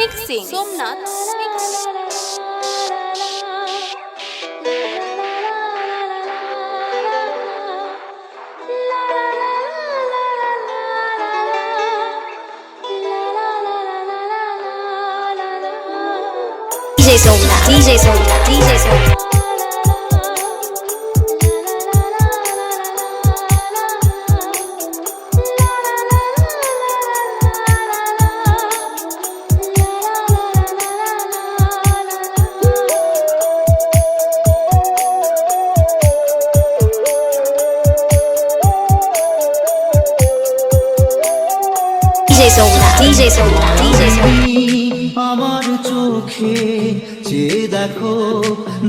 Mixing Somnath DJ Somnath, DJ Somnath, DJ Somnath. DJ Somnath, DJ Somnath, DJ Somnath. আমার চোখে চেয়ে দেখো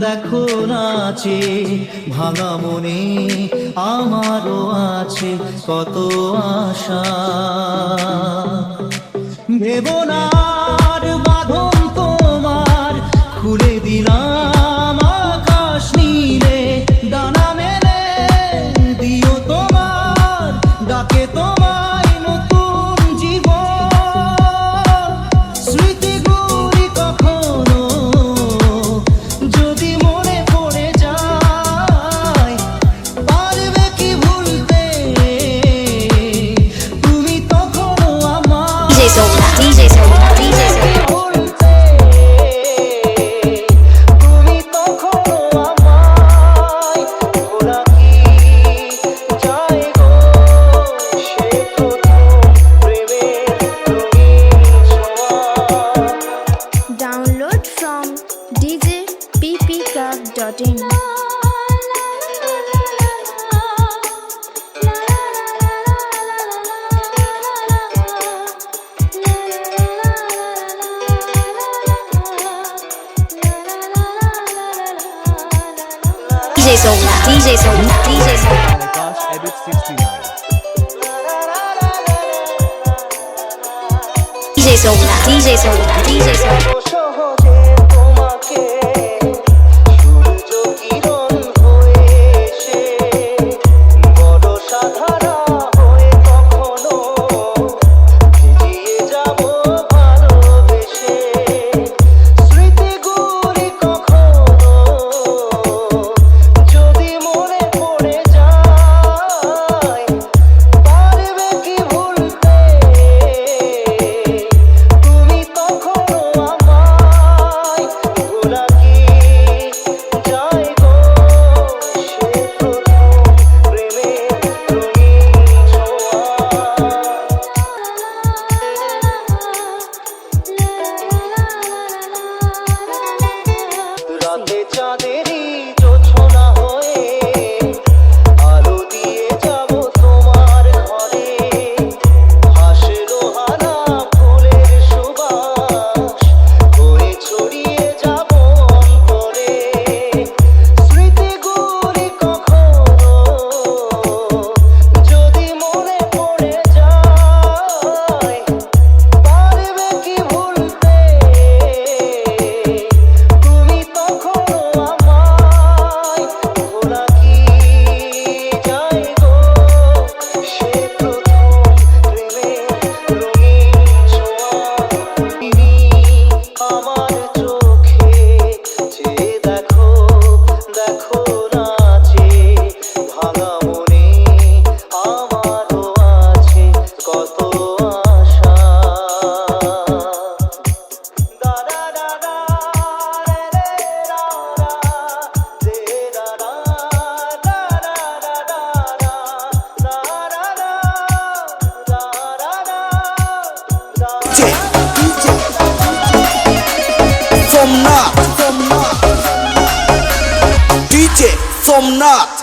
দেখো নাচে ভাঙা মনে আমারও আছে কত আশা ভেবো না আর বাঁধন তোমার খুলে দিলাম আকাশ নীলে ডানা মেলে দিও তোমার ডাকে তোমায় নতুন জীবন স্মৃতিগুলি কখনো যদি মনে পড়ে যায় পারবে কি ভুলতে তুমি তখনও আমার DJ Somnath, DJ Somnath, DJ Somnath. ভুলতে তুমি তখনও আমায় ভোলা কি যায় গো সে প্রথম প্রেমের রঙিন ছোঁয়া Download from djppclub.in. DJ Somnath, DJ Somnath, DJ Somnath. Akash Edit 69. DJ Somnath, DJ Somnath, DJ Somnath. সহজে তোমাকে সূর্য কিরণ হয়ে এসে বড় সাধারা হয়ে কখনো ভিজিয়ে যাব ভালোবেসে স্মৃতিগুলি কখনো যদি মনে পড়ে যায় পারবে কি ভুলতে তুমি তখনও আমায় ভোলা কি যায় গো সে প্রথম প্রেমের রঙিন ছোঁয়া রাতে চাঁদেরই জোছনা হয়ে আলো দিয়ে যাব তোমার ঘরে হাসলো হানা ফুলের সুবাস হয়ে ছড়িয়ে যাব অন্তরে স্মৃতিগুলি কখনো যদি মনে পড়ে যায় পারবে কি ভুলতে তুমি তখনও আমায় ভোলা কি যায় গো সে প্রথম প্রেমের রঙিন ছোঁয়া তুমি আমার চোখে চেয়ে দেখো দেখো নাচে ভাঙা মনে আমারও আছে কত আশা da da da da re re ra ra de da da da da da da da da da da da Somnath, DJ Somnath.